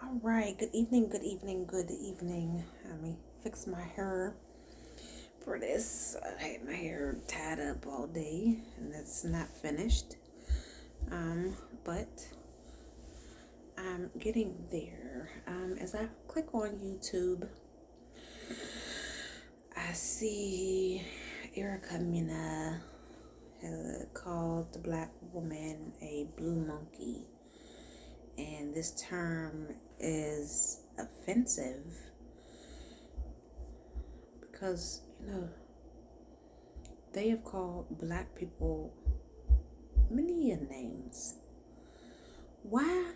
All right, good evening, good evening, good evening. Let me fix my hair for this. I had my hair tied up all day and it's not finished. But I'm getting there. As I click on YouTube, I see Erica Mena called the black woman a blue monkey. And this term is offensive because, they have called black people many names. Why?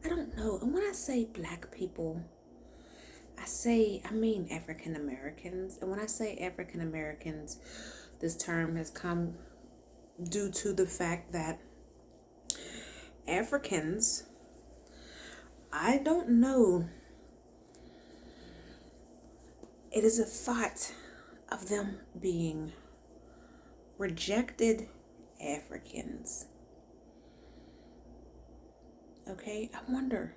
I don't know. And when I say black people, I mean African Americans. And when I say African Americans, this term has come due to the fact that Africans, I don't know, it is a thought of them being rejected Africans. Okay, I wonder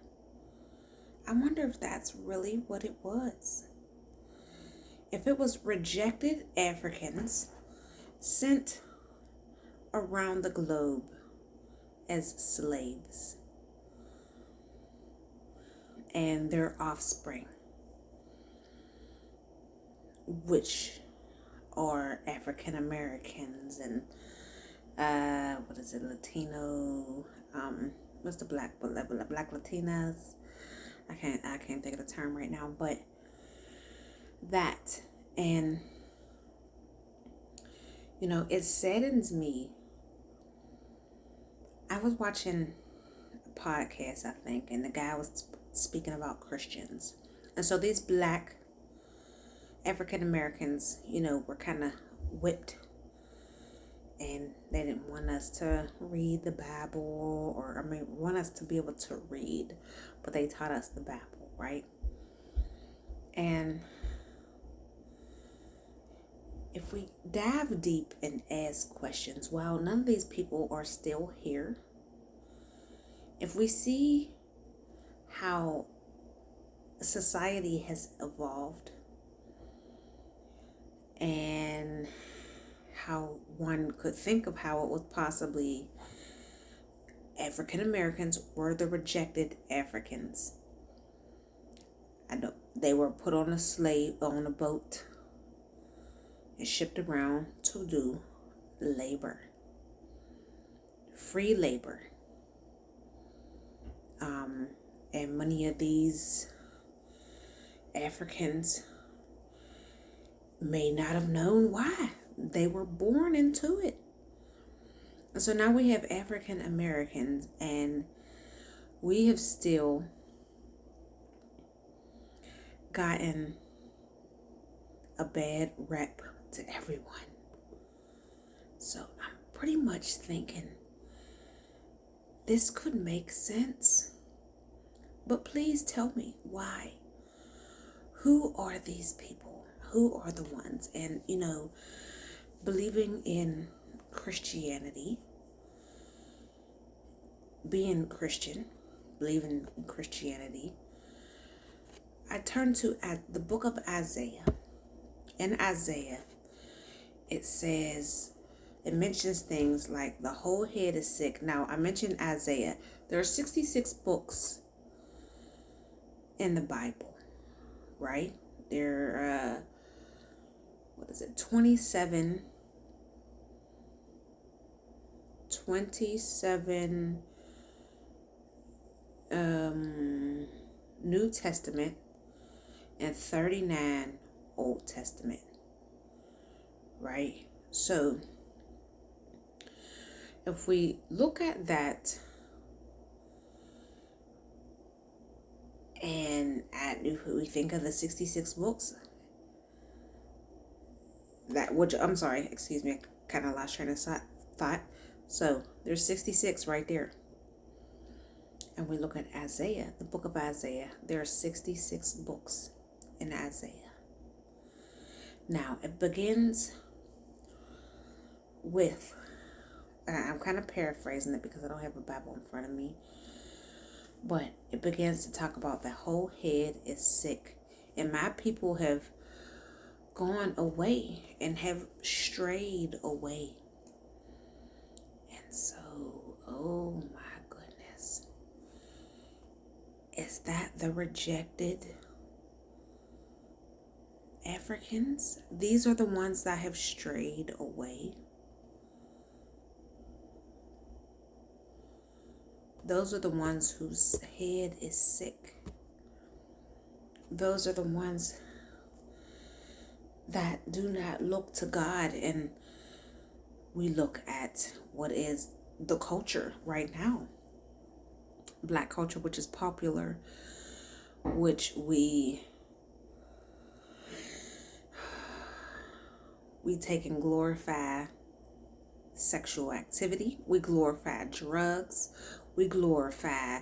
if that's really what it was. If it was rejected Africans sent around the globe as slaves and their offspring, which are African Americans and Latino, what's the black Latinas? I can't think of the term right now, but that, and it saddens me. I was watching a podcast, I think, and the guy was speaking about Christians, and so these black African Americans, were kind of whipped, and they didn't want us to read the Bible, want us to be able to read, but they taught us the Bible, right? And if we dive deep and ask questions, while none of these people are still here, if we see how society has evolved and how one could think of how it was possibly African Americans were the rejected Africans. I know they were put on a boat and shipped around to do labor, free labor. And many of these Africans may not have known why. They were born into it. And so now we have African Americans, and we have still gotten a bad rep to everyone. So I'm pretty much thinking this could make sense. But please tell me why. Who are these people? Who are the ones? And, believing in Christianity, being Christian, believing in Christianity, I turn to the book of Isaiah. In Isaiah, it mentions things like the whole head is sick. Now, I mentioned Isaiah. There are 66 books in the Bible, right? There are, 27 New Testament and 39 Old Testament, right? So if we look at that, and if we think of the 66 books, I kind of lost train of thought. So there's 66 right there. And we look at Isaiah, the book of Isaiah. There are 66 books in Isaiah. Now, it begins with, I'm kind of paraphrasing it because I don't have a Bible in front of me, But it begins to talk about the whole head is sick. And my people have gone away and have strayed away. And so, oh my goodness. Is that the rejected Africans? These are the ones that have strayed away. Those are the ones whose head is sick. Those are the ones that do not look to God, and we look at what is the culture right now. Black culture, which is popular, which we take and glorify sexual activity. We glorify drugs. We glorify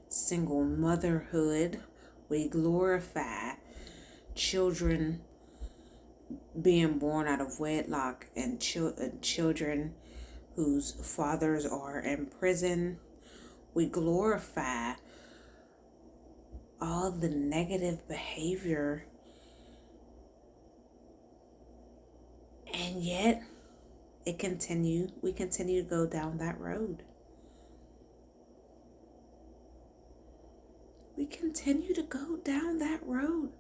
single motherhood. We glorify children being born out of wedlock and children whose fathers are in prison. We glorify all the negative behavior, and yet we continue to go down that road. We continue to go down that road.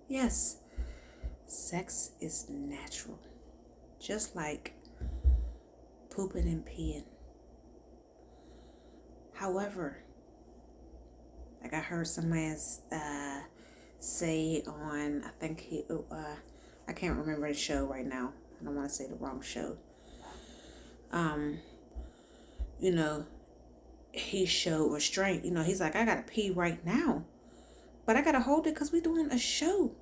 Yes, sex is natural, just like pooping and peeing. However, like I heard somebody say on, I can't remember the show right now. I don't want to say the wrong show. He showed restraint. He's like, I gotta pee right now, but I gotta hold it because we're doing a show.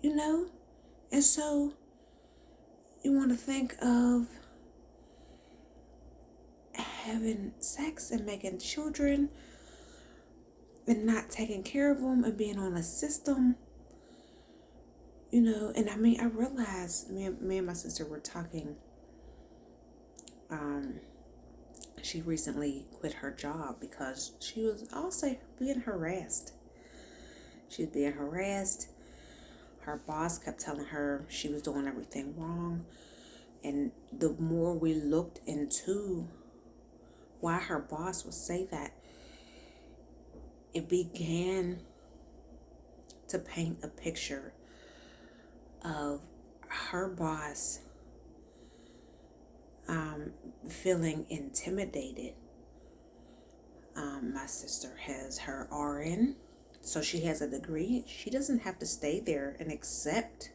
And so you want to think of having sex and making children and not taking care of them and being on a system, and I realized me and my sister were talking. She recently quit her job because she was, I'll say, being harassed. She was being harassed. Her boss kept telling her she was doing everything wrong. And the more we looked into why her boss would say that, it began to paint a picture of her boss feeling intimidated. My sister has her RN, so she has a degree. She doesn't have to stay there and accept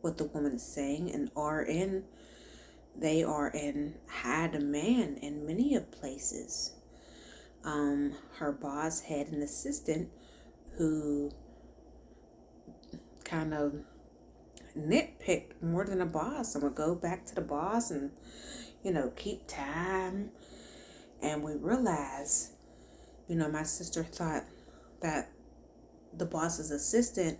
what the woman is saying. And RN, they are in high demand in many of places. Her boss had an assistant who kind of nitpicked more than a boss and would go back to the boss and, keep time. And we realized, my sister thought that the boss's assistant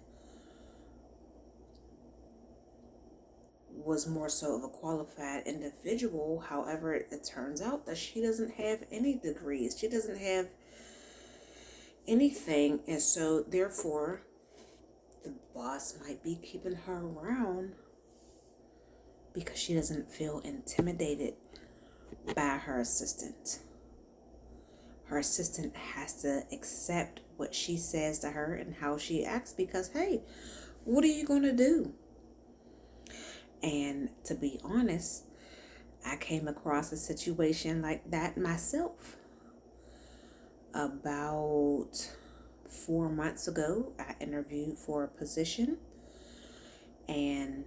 was more so of a qualified individual. However, it turns out that she doesn't have any degrees. She doesn't have anything. And so therefore, the boss might be keeping her around because she doesn't feel intimidated by her assistant. Her assistant has to accept what she says to her and how she acts because, hey, what are you going to do? And to be honest, I came across a situation like that myself. About 4 months ago, I interviewed for a position, and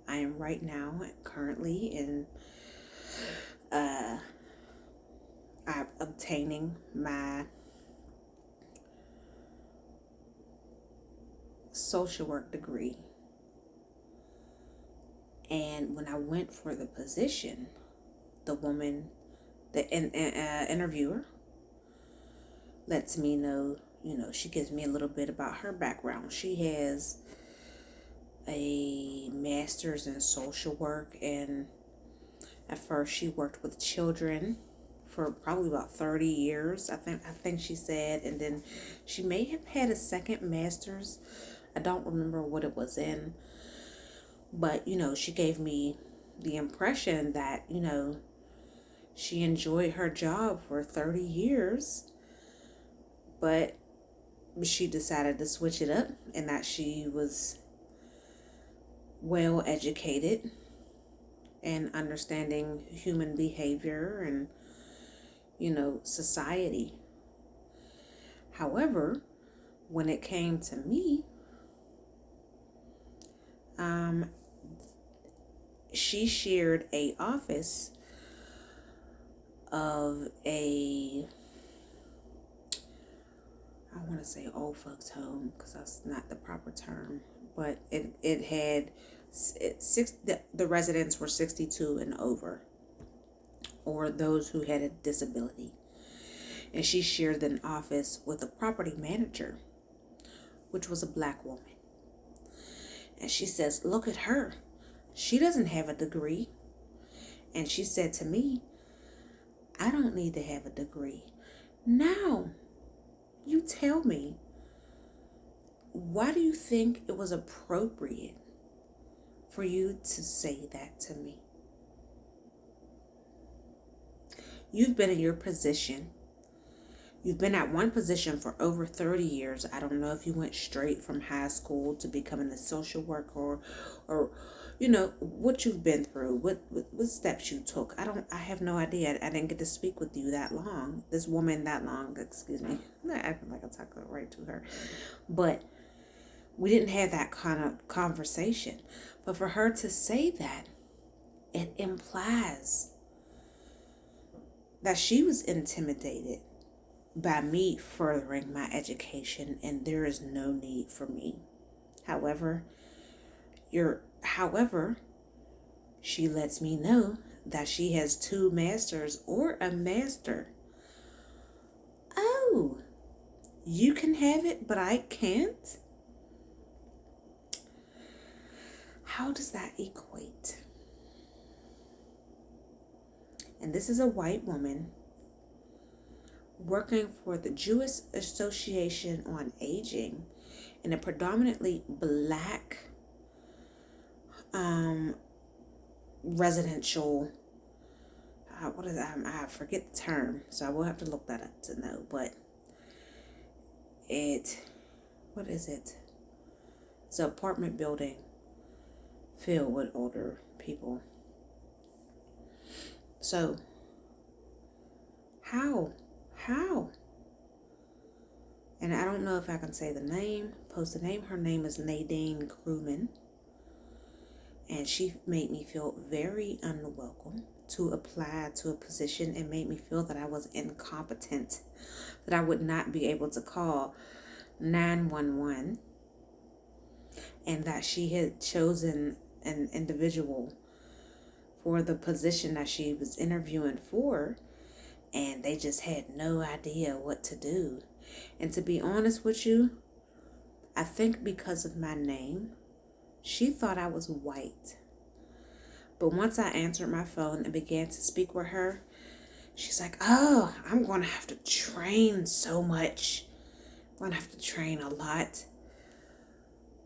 I am right now currently in I'm obtaining my social work degree. And when I went for the position, the woman, the interviewer, lets me know, she gives me a little bit about her background. She has a master's in social work, and At first, she worked with children for probably about 30 years, I think she said, and then she may have had a second master's. I don't remember what it was in, but she gave me the impression that she enjoyed her job for 30 years, but she decided to switch it up, and that she was well educated and understanding human behavior and society. However, when it came to me, she shared a office of I want to say old folks home, because that's not the proper term, but it had the residents were 62 and over, or those who had a disability. And she shared an office with a property manager, which was a black woman. And she says, look at her. She doesn't have a degree. And she said to me, I don't need to have a degree. Now, you tell me, why do you think it was appropriate for you to say that to me? You've been in your position. You've been at one position for over 30 years. I don't know if you went straight from high school to becoming a social worker or what you've been through, what steps you took. I have no idea. I didn't get to speak with you that long. This woman that long, excuse me. I'm not acting like I'm talking right to her. But we didn't have that kind of conversation. But for her to say that, it implies that she was intimidated by me furthering my education, and there is no need for me. However, she lets me know that she has 2 masters or a master. Oh, you can have it, but I can't? How does that equate? And this is a white woman working for the Jewish Association on Aging in a predominantly black residential, what is that? I forget the term, so I will have to look that up to know, but what is it? It's an apartment building filled with older people. So, how? And I don't know if I can say the name, post the name. Her name is Nadine Crewman. And she made me feel very unwelcome to apply to a position, and made me feel that I was incompetent, that I would not be able to call 911, and that she had chosen an individual for the position that she was interviewing for, and they just had no idea what to do. And to be honest with you, I think because of my name, she thought I was white. But once I answered my phone and began to speak with her, she's like, oh, I'm going to have to train so much. I'm going to have to train a lot.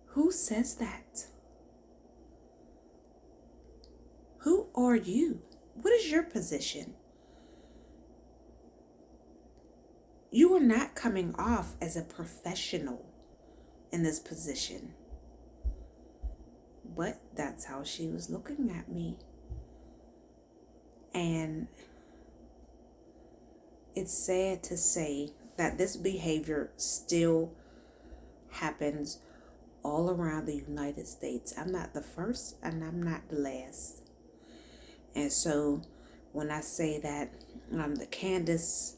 Who says that? Who are you? What is your position? You are not coming off as a professional in this position. But that's how she was looking at me. And it's sad to say that this behavior still happens all around the United States. I'm not the first and I'm not the last. And so when I say that the Candace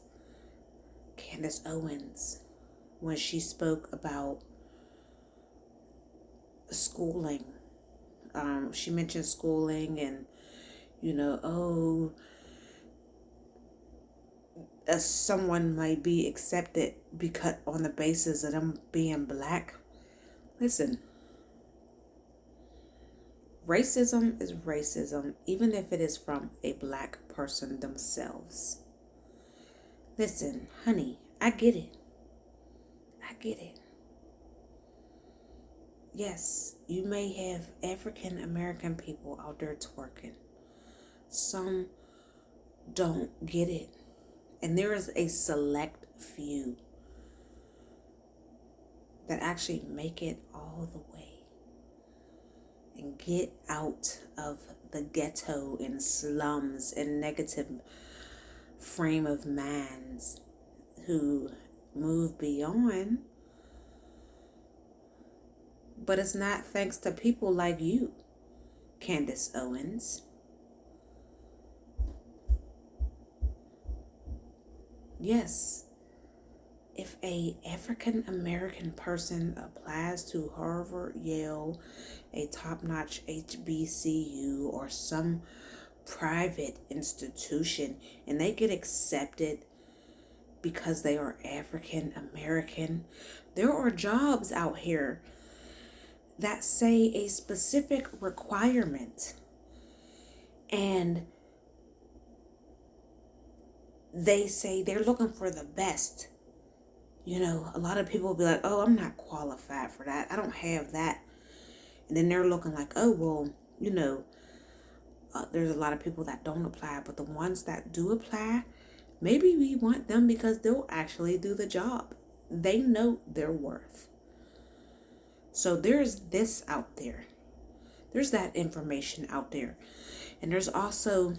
Owens, when she spoke about schooling, she mentioned schooling and, someone might be accepted because on the basis of them being black. Listen, Racism is racism, even if it is from a black person themselves. Listen, honey, I get it. I get it. Yes, you may have African American people out there twerking. Some don't get it. And there is a select few that actually make it all the way and get out of the ghetto and slums and negative frame of minds, who move beyond. But it's not thanks to people like you, Candace Owens. Yes, if a African American person applies to Harvard, Yale, a top-notch HBCU, or some private institution, and they get accepted because they are African American, there are jobs out here that say a specific requirement, and they say they're looking for the best. You know, a lot of people will be like, oh, I'm not qualified for that. I don't have that. And then they're looking like, oh, well, you know, there's a lot of people that don't apply. But the ones that do apply, maybe we want them because they'll actually do the job. They know their worth. So there's this out there. There's that information out there. And there's also,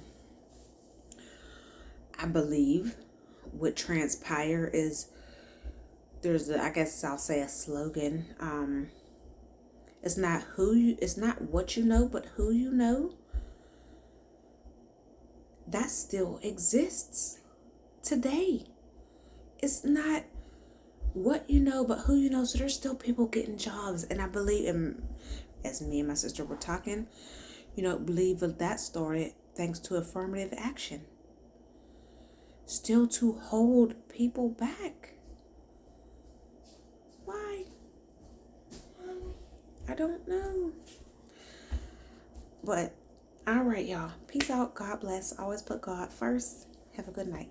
I believe, what transpire is, there's I guess I'll say a slogan. It's not what you know, but who you know. That still exists today. It's not what you know, but who you know. So there's still people getting jobs. And I believe, as me and my sister were talking, believe that started thanks to affirmative action. Still to hold people back. Why? I don't know. But, all right, y'all. Peace out. God bless. Always put God first. Have a good night.